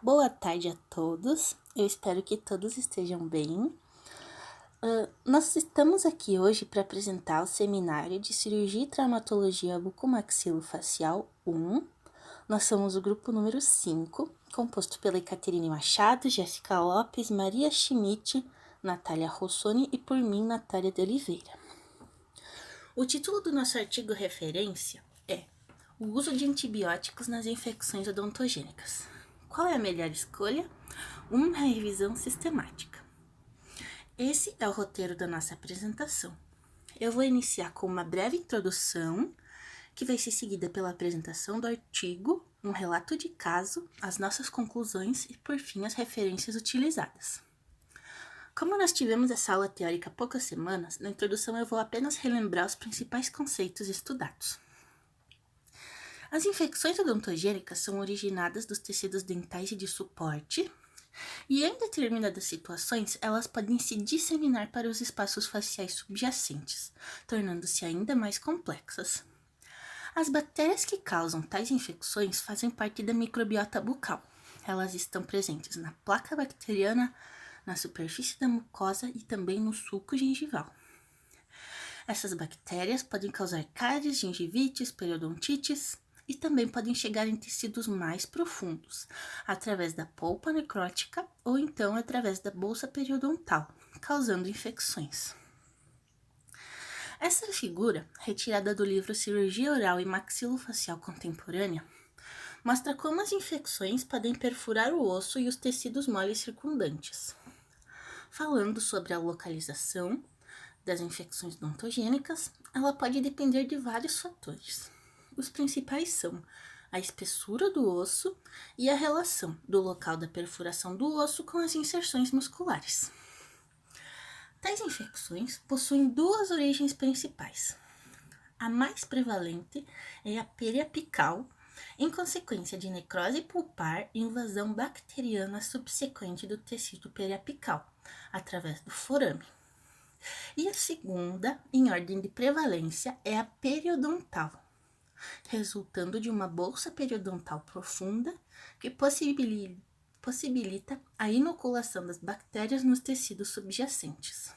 Boa tarde a todos, eu espero que todos estejam bem. Nós estamos aqui hoje para apresentar o seminário de Cirurgia e Traumatologia Bucomaxilofacial 1. Nós somos o grupo número 5, composto pela Caterine Machado, Jéssica Lopes, Maria Schmidt, Natália Rossoni e por mim, Natália de Oliveira. O título do nosso artigo referência é O uso de antibióticos nas infecções odontogênicas. Qual é a melhor escolha? Uma revisão sistemática. Esse é o roteiro da nossa apresentação. Eu vou iniciar com uma breve introdução, que vai ser seguida pela apresentação do artigo, um relato de caso, as nossas conclusões e, por fim, as referências utilizadas. Como nós tivemos essa aula teórica há poucas semanas, na introdução eu vou apenas relembrar os principais conceitos estudados. As infecções odontogênicas são originadas dos tecidos dentais e de suporte, e em determinadas situações, elas podem se disseminar para os espaços faciais subjacentes, tornando-se ainda mais complexas. As bactérias que causam tais infecções fazem parte da microbiota bucal. Elas estão presentes na placa bacteriana, na superfície da mucosa e também no sulco gengival. Essas bactérias podem causar cáries, gengivites, periodontites e também podem chegar em tecidos mais profundos, através da polpa necrótica ou então através da bolsa periodontal, causando infecções. Essa figura, retirada do livro Cirurgia Oral e Maxilofacial Contemporânea, mostra como as infecções podem perfurar o osso e os tecidos moles circundantes. Falando sobre a localização das infecções odontogênicas, ela pode depender de vários fatores. Os principais são a espessura do osso e a relação do local da perfuração do osso com as inserções musculares. Tais infecções possuem duas origens principais. A mais prevalente é a periapical, em consequência de necrose pulpar e invasão bacteriana subsequente do tecido periapical, através do forame. E a segunda, em ordem de prevalência, é a periodontal, resultando de uma bolsa periodontal profunda que possibilita a inoculação das bactérias nos tecidos subjacentes.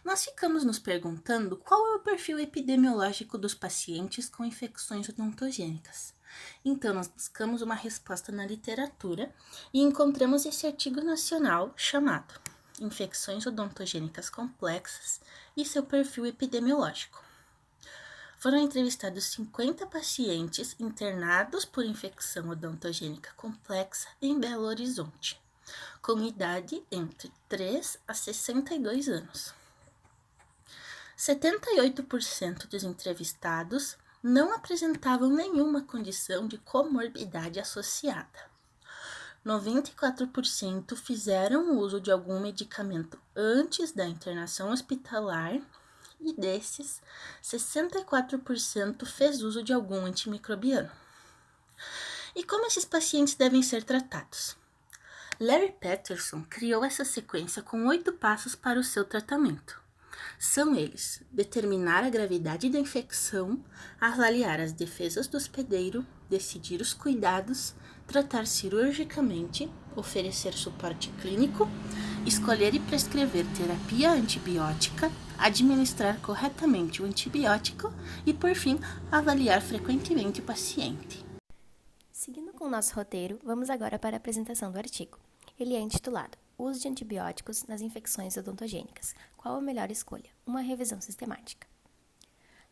Nós ficamos nos perguntando qual é o perfil epidemiológico dos pacientes com infecções odontogênicas. Então, nós buscamos uma resposta na literatura e encontramos esse artigo nacional chamado Infecções odontogênicas complexas e seu perfil epidemiológico. Foram entrevistados 50 pacientes internados por infecção odontogênica complexa em Belo Horizonte, com idade entre 3 a 62 anos. 78% dos entrevistados não apresentavam nenhuma condição de comorbidade associada. 94% fizeram uso de algum medicamento antes da internação hospitalar e desses, 64% fez uso de algum antimicrobiano. E como esses pacientes devem ser tratados? Larry Patterson criou essa sequência com 8 passos para o seu tratamento. São eles: determinar a gravidade da infecção, avaliar as defesas do hospedeiro, decidir os cuidados, tratar cirurgicamente, oferecer suporte clínico, escolher e prescrever terapia antibiótica, administrar corretamente o antibiótico e, por fim, avaliar frequentemente o paciente. Seguindo com o nosso roteiro, vamos agora para a apresentação do artigo. Ele é intitulado Uso de antibióticos nas infecções odontogênicas. Qual a melhor escolha? Uma revisão sistemática.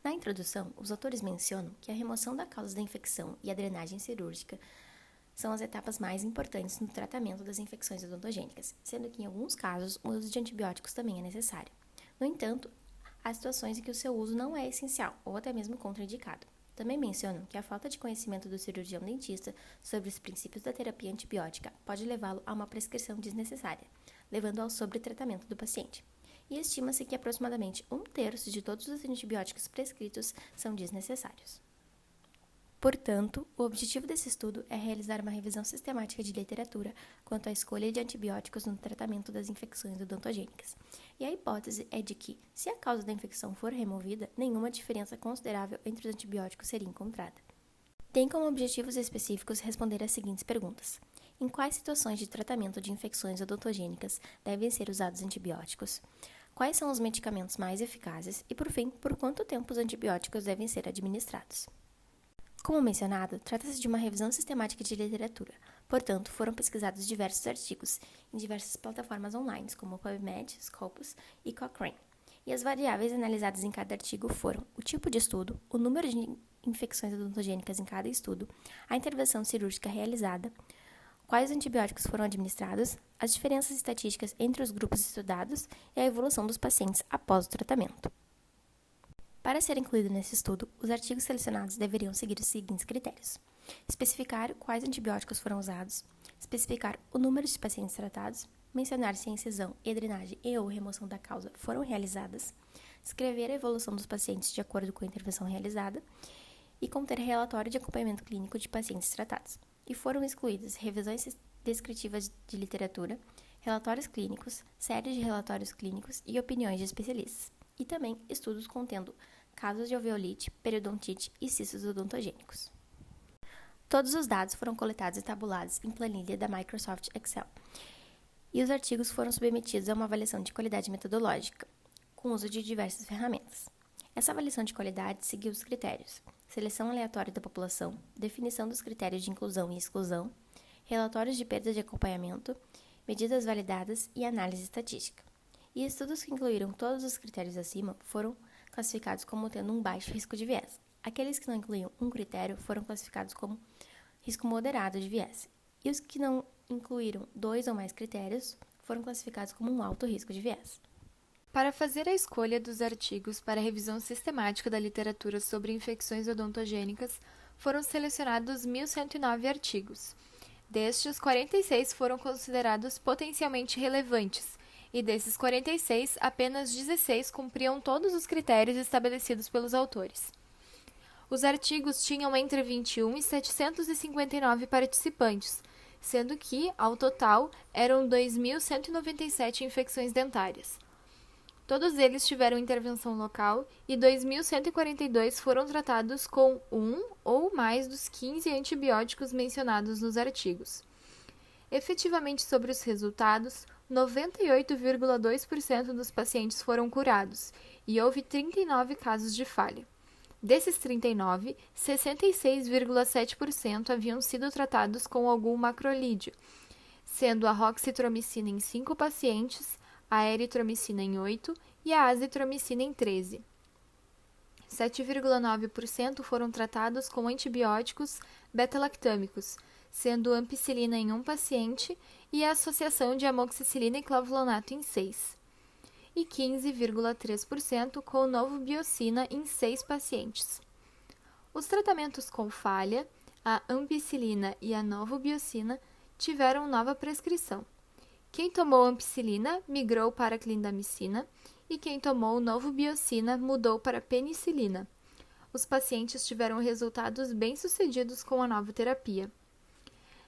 Na introdução, os autores mencionam que a remoção da causa da infecção e a drenagem cirúrgica são as etapas mais importantes no tratamento das infecções odontogênicas, sendo que em alguns casos o uso de antibióticos também é necessário. No entanto, há situações em que o seu uso não é essencial ou até mesmo contraindicado. Também mencionam que a falta de conhecimento do cirurgião dentista sobre os princípios da terapia antibiótica pode levá-lo a uma prescrição desnecessária, levando ao sobretratamento do paciente. E estima-se que aproximadamente 1/3 de todos os antibióticos prescritos são desnecessários. Portanto, o objetivo desse estudo é realizar uma revisão sistemática de literatura quanto à escolha de antibióticos no tratamento das infecções odontogênicas. E a hipótese é de que, se a causa da infecção for removida, nenhuma diferença considerável entre os antibióticos seria encontrada. Tem como objetivos específicos responder as seguintes perguntas: em quais situações de tratamento de infecções odontogênicas devem ser usados antibióticos? Quais são os medicamentos mais eficazes? E, por fim, por quanto tempo os antibióticos devem ser administrados? Como mencionado, trata-se de uma revisão sistemática de literatura. Portanto, foram pesquisados diversos artigos em diversas plataformas online, como PubMed, Scopus e Cochrane. E as variáveis analisadas em cada artigo foram o tipo de estudo, o número de infecções odontogênicas em cada estudo, a intervenção cirúrgica realizada, quais antibióticos foram administrados, as diferenças estatísticas entre os grupos estudados e a evolução dos pacientes após o tratamento. Para ser incluído nesse estudo, os artigos selecionados deveriam seguir os seguintes critérios: especificar quais antibióticos foram usados, especificar o número de pacientes tratados, mencionar se a incisão e drenagem e/ou remoção da causa foram realizadas, escrever a evolução dos pacientes de acordo com a intervenção realizada e conter relatório de acompanhamento clínico de pacientes tratados. E foram excluídas revisões descritivas de literatura, relatórios clínicos, séries de relatórios clínicos e opiniões de especialistas, e também estudos contendo casos de alveolite, periodontite e cistos odontogênicos. Todos os dados foram coletados e tabulados em planilha da Microsoft Excel, e os artigos foram submetidos a uma avaliação de qualidade metodológica, com uso de diversas ferramentas. Essa avaliação de qualidade seguiu os critérios: seleção aleatória da população, definição dos critérios de inclusão e exclusão, relatórios de perda de acompanhamento, medidas validadas e análise estatística. E estudos que incluíram todos os critérios acima foram classificados como tendo um baixo risco de viés. Aqueles que não incluíam um critério foram classificados como risco moderado de viés. E os que não incluíram 2 ou mais critérios foram classificados como um alto risco de viés. Para fazer a escolha dos artigos para a revisão sistemática da literatura sobre infecções odontogênicas, foram selecionados 1.109 artigos. Destes, 46 foram considerados potencialmente relevantes, e desses 46, apenas 16 cumpriam todos os critérios estabelecidos pelos autores. Os artigos tinham entre 21 e 759 participantes, sendo que, ao total, eram 2.197 infecções dentárias. Todos eles tiveram intervenção local e 2.142 foram tratados com um ou mais dos 15 antibióticos mencionados nos artigos. Efetivamente, sobre os resultados, 98,2% dos pacientes foram curados e houve 39 casos de falha. Desses 39, 66,7% haviam sido tratados com algum macrolídeo, sendo a roxitromicina em 5 pacientes, a eritromicina em 8 e a azitromicina em 13. 7,9% foram tratados com antibióticos beta-lactâmicos, sendo ampicilina em 1 paciente e a associação de amoxicilina e clavulato em 6. E 15,3% com novobiocina em 6 pacientes. Os tratamentos com falha, a ampicilina e a novobiocina, tiveram nova prescrição. Quem tomou ampicilina migrou para clindamicina e quem tomou novobiocina mudou para penicilina. Os pacientes tiveram resultados bem-sucedidos com a nova terapia.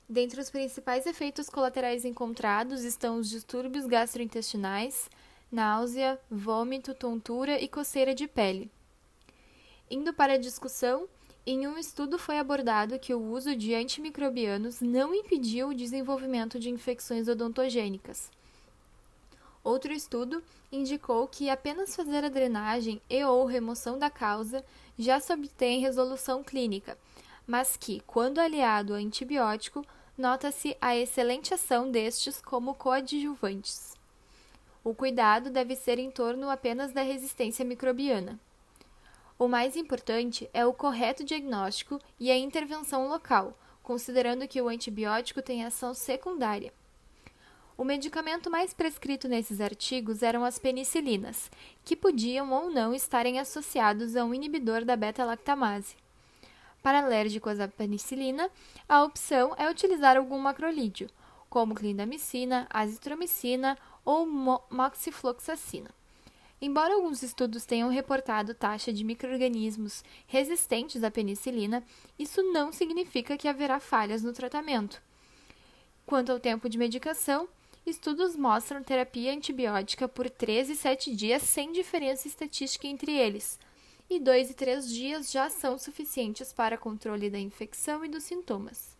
Dentre os principais efeitos colaterais encontrados estão os distúrbios gastrointestinais, náusea, vômito, tontura e coceira de pele. Indo para a discussão, em um estudo foi abordado que o uso de antimicrobianos não impediu o desenvolvimento de infecções odontogênicas. Outro estudo indicou que apenas fazer a drenagem e/ou remoção da causa já se obtém resolução clínica, mas que, quando aliado a antibiótico, nota-se a excelente ação destes como coadjuvantes. O cuidado deve ser em torno apenas da resistência microbiana. O mais importante é o correto diagnóstico e a intervenção local, considerando que o antibiótico tem ação secundária. O medicamento mais prescrito nesses artigos eram as penicilinas, que podiam ou não estarem associados a um inibidor da beta-lactamase. Para alérgicos à penicilina, a opção é utilizar algum macrolídeo, como clindamicina, azitromicina ou moxifloxacina. Embora alguns estudos tenham reportado taxa de micro-organismos resistentes à penicilina, isso não significa que haverá falhas no tratamento. Quanto ao tempo de medicação, estudos mostram terapia antibiótica por 3 e 7 dias sem diferença estatística entre eles, e 2 e 3 dias já são suficientes para controle da infecção e dos sintomas.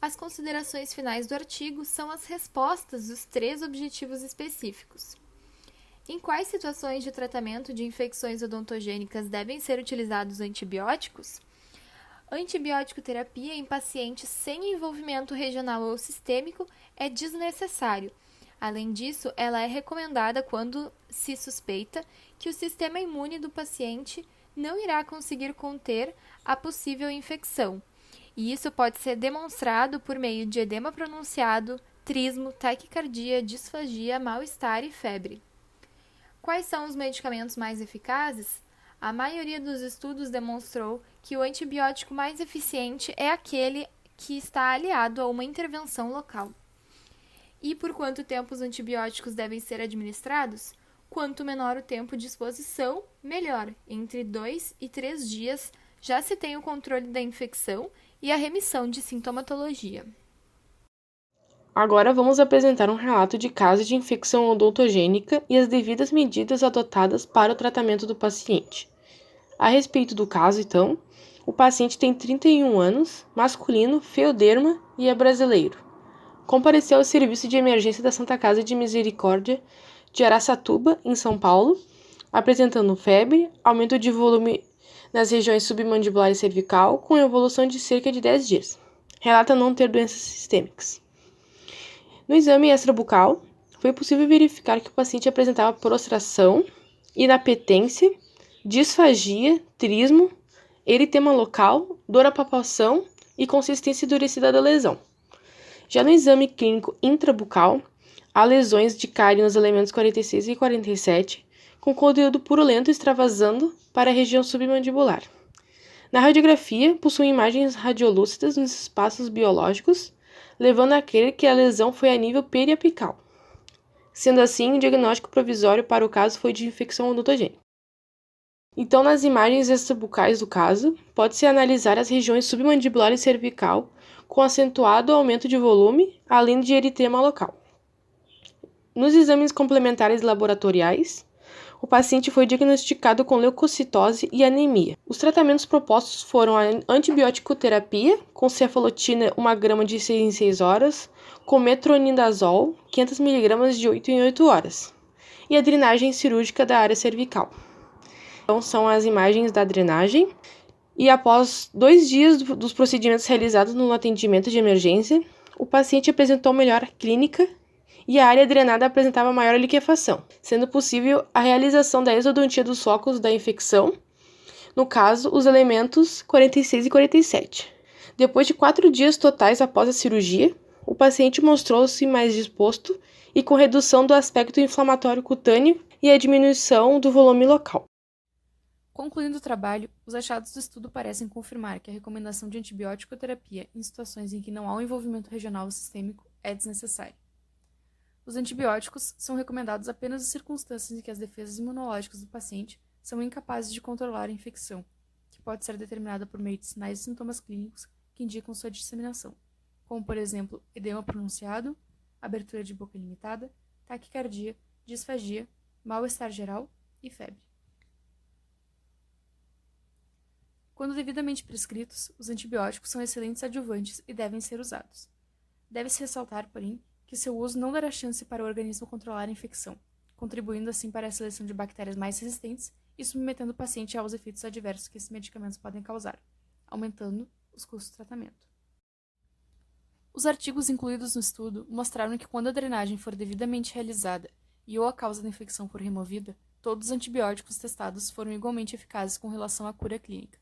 As considerações finais do artigo são as respostas dos 3 objetivos específicos. Em quais situações de tratamento de infecções odontogênicas devem ser utilizados antibióticos? Antibiótico terapia em pacientes sem envolvimento regional ou sistêmico é desnecessário. Além disso, ela é recomendada quando se suspeita que o sistema imune do paciente não irá conseguir conter a possível infecção. E isso pode ser demonstrado por meio de edema pronunciado, trismo, taquicardia, disfagia, mal-estar e febre. Quais são os medicamentos mais eficazes? A maioria dos estudos demonstrou que o antibiótico mais eficiente é aquele que está aliado a uma intervenção local. E por quanto tempo os antibióticos devem ser administrados? Quanto menor o tempo de exposição, melhor. Entre 2 e 3 dias já se tem o controle da infecção e a remissão de sintomatologia. Agora vamos apresentar um relato de caso de infecção odontogênica e as devidas medidas adotadas para o tratamento do paciente. A respeito do caso, então, o paciente tem 31 anos, masculino, feoderma e é brasileiro. Compareceu ao serviço de emergência da Santa Casa de Misericórdia de Araçatuba, em São Paulo, apresentando febre, aumento de volume nas regiões submandibular e cervical, com evolução de cerca de 10 dias. Relata não ter doenças sistêmicas. No exame extrabucal, foi possível verificar que o paciente apresentava prostração, inapetência, disfagia, trismo, eritema local, dor à palpação e consistência endurecida da lesão. Já no exame clínico intrabucal, há lesões de cárie nos elementos 46 e 47, com conteúdo purulento extravasando para a região submandibular. Na radiografia, possuem imagens radiolúcidas nos espaços biológicos, levando a crer que a lesão foi a nível periapical. Sendo assim, o diagnóstico provisório para o caso foi de infecção odontogênica. Então, nas imagens extrabucais do caso, pode-se analisar as regiões submandibular e cervical com acentuado aumento de volume, além de eritema local. Nos exames complementares laboratoriais, o paciente foi diagnosticado com leucocitose e anemia. Os tratamentos propostos foram a antibiótico-terapia, com cefalotina 1 grama de 6 em 6 horas, com metronidazol 500 mg de 8 em 8 horas, e a drenagem cirúrgica da área cervical. Então, são as imagens da drenagem. E após 2 dias dos procedimentos realizados no atendimento de emergência, o paciente apresentou melhora clínica e a área drenada apresentava maior liquefação, sendo possível a realização da exodontia dos focos da infecção, no caso, os elementos 46 e 47. Depois de 4 dias totais após a cirurgia, o paciente mostrou-se mais disposto e com redução do aspecto inflamatório cutâneo e a diminuição do volume local. Concluindo o trabalho, os achados do estudo parecem confirmar que a recomendação de antibiótico-terapia em situações em que não há um envolvimento regional ou sistêmico é desnecessária. Os antibióticos são recomendados apenas em circunstâncias em que as defesas imunológicas do paciente são incapazes de controlar a infecção, que pode ser determinada por meio de sinais e sintomas clínicos que indicam sua disseminação, como, por exemplo, edema pronunciado, abertura de boca limitada, taquicardia, disfagia, mal-estar geral e febre. Quando devidamente prescritos, os antibióticos são excelentes adjuvantes e devem ser usados. Deve-se ressaltar, porém, que seu uso não dará chance para o organismo controlar a infecção, contribuindo assim para a seleção de bactérias mais resistentes e submetendo o paciente aos efeitos adversos que esses medicamentos podem causar, aumentando os custos do tratamento. Os artigos incluídos no estudo mostraram que quando a drenagem for devidamente realizada e ou a causa da infecção for removida, todos os antibióticos testados foram igualmente eficazes com relação à cura clínica.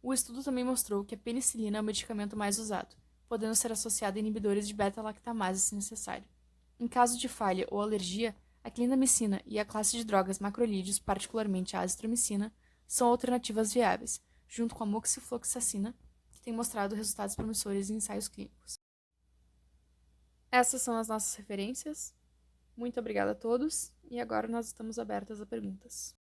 O estudo também mostrou que a penicilina é o medicamento mais usado, podendo ser associado a inibidores de beta-lactamase se necessário. Em caso de falha ou alergia, a clindamicina e a classe de drogas macrolídeos, particularmente a azitromicina, são alternativas viáveis, junto com a moxifloxacina, que tem mostrado resultados promissores em ensaios clínicos. Essas são as nossas referências. Muito obrigada a todos, e agora nós estamos abertas a perguntas.